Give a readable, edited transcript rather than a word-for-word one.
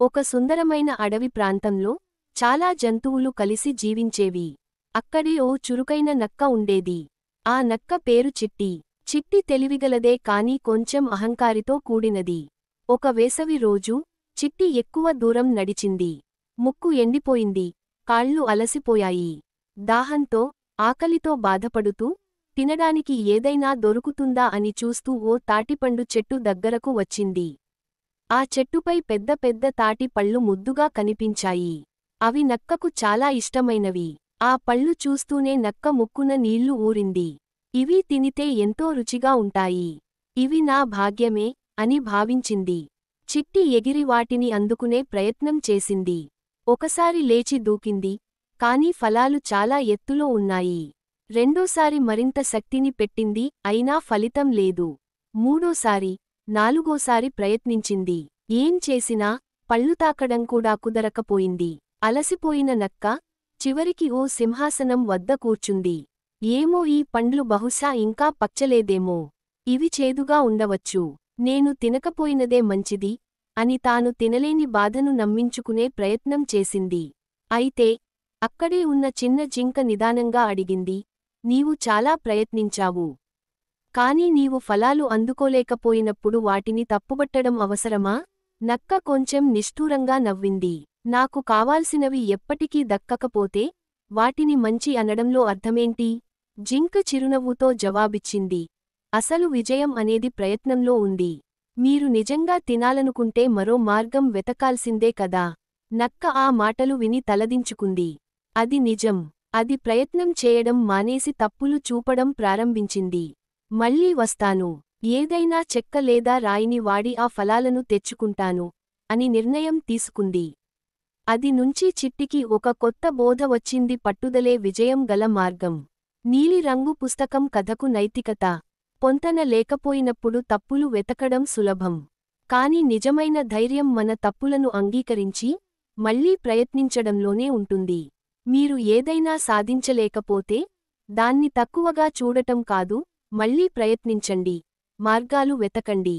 ఒక సుందరమైన అడవి ప్రాంతంలో చాలా జంతువులు కలిసి జీవించేవి. అక్కడే ఓ చురుకైన నక్క ఉండేది. ఆ నక్క పేరు చిట్టి. చిట్టి తెలివిగలదే కాని కొంచెం అహంకారితో కూడినది. ఒక వేసవి రోజు చిట్టి ఎక్కువ దూరం నడిచింది. ముక్కు ఎండిపోయింది, కాళ్ళు అలసిపోయాయి. దాహంతో, ఆకలితో బాధపడుతూ, తినడానికి ఏదైనా దొరుకుతుందా అని చూస్తూ ఓ తాటిపండు చెట్టు దగ్గరకు వచ్చింది. ఆ చెట్టుపై పెద్ద పెద్ద తాటి పళ్ళు ముద్దుగా కనిపించాయి. అవి నక్కకు చాలా ఇష్టమైనవి. ఆ పళ్ళు చూస్తూనే నక్క ముక్కున నీళ్లు ఊరింది. ఇవి తినితే ఎంతో రుచిగా ఉంటాయి. ఇవి నా భాగ్యమే అని భావించింది. చిట్టి ఎగిరి వాటిని అందుకునే ప్రయత్నం చేసింది. ఒకసారి లేచి దూకింది, కాని ఫలాలు చాలా ఎత్తులో ఉన్నాయి. రెండోసారి మరింత శక్తిని పెట్టింది, అయినా ఫలితం లేదు. మూడోసారి, నాలుగోసారి ప్రయత్నించింది. ఏం చేసినా పళ్ళు తాకడం కూడా కుదరకపోయింది. అలసిపోయిన నక్క చివరికి ఓ సింహాసనం వద్ద కూర్చుంది. ఏమో, ఈ పండ్లు బహుశా ఇంకా పచ్చలేదేమో. ఇవి చేదుగా ఉండవచ్చు. నేను తినకపోయినదే మంచిది అని తాను తినలేని బాధను నమ్మించుకునే ప్రయత్నం చేసింది. అయితే అక్కడే ఉన్న చిన్న జింక నిదానంగా అడిగింది, నీవు చాలా ప్రయత్నించావు. కాని నీవు ఫలాలు అందుకోలేకపోయినప్పుడు వాటిని తప్పుబట్టడం అవసరమా? నక్క కొంచెం నిష్ఠూరంగా నవ్వింది. నాకు కావాల్సినవి ఎప్పటికీ దక్కకపోతే వాటిని మంచి అనడంలో అర్థమేంటి? జింక చిరునవ్వుతో జవాబిచ్చింది, అసలు విజయం అనేది ప్రయత్నంలో ఉంది. మీరు నిజంగా తినాలనుకుంటే మరో మార్గం వెతకాల్సిందే కదా. నక్క ఆ మాటలు విని తలదించుకుంది. అది నిజం. అది ప్రయత్నం చేయడం మానేసి తప్పులు చూపడం ప్రారంభించింది. మళ్ళీ వస్తాను. ఏదైనా చెక్క లేదా రాయిని వాడి ఆ ఫలాలను తెచ్చుకుంటాను అని నిర్ణయం తీసుకుంది. అది నుంచి చిట్టికి ఒక కొత్త బోధ వచ్చింది, పట్టుదలే విజయం గల మార్గం. నీలిరంగు పుస్తకం కథకు నైతికత. పొంతన లేకపోయినప్పుడు తప్పులు వెతకడం సులభం. కాని నిజమైన ధైర్యం మన తప్పులను అంగీకరించి మళ్ళీ ప్రయత్నించడంలోనే ఉంటుంది. మీరు ఏదైనా సాధించలేకపోతే దాన్ని తక్కువగా చూడటం కాదు, మళ్ళీ ప్రయత్నించండి. మార్గాలు వెతకండి.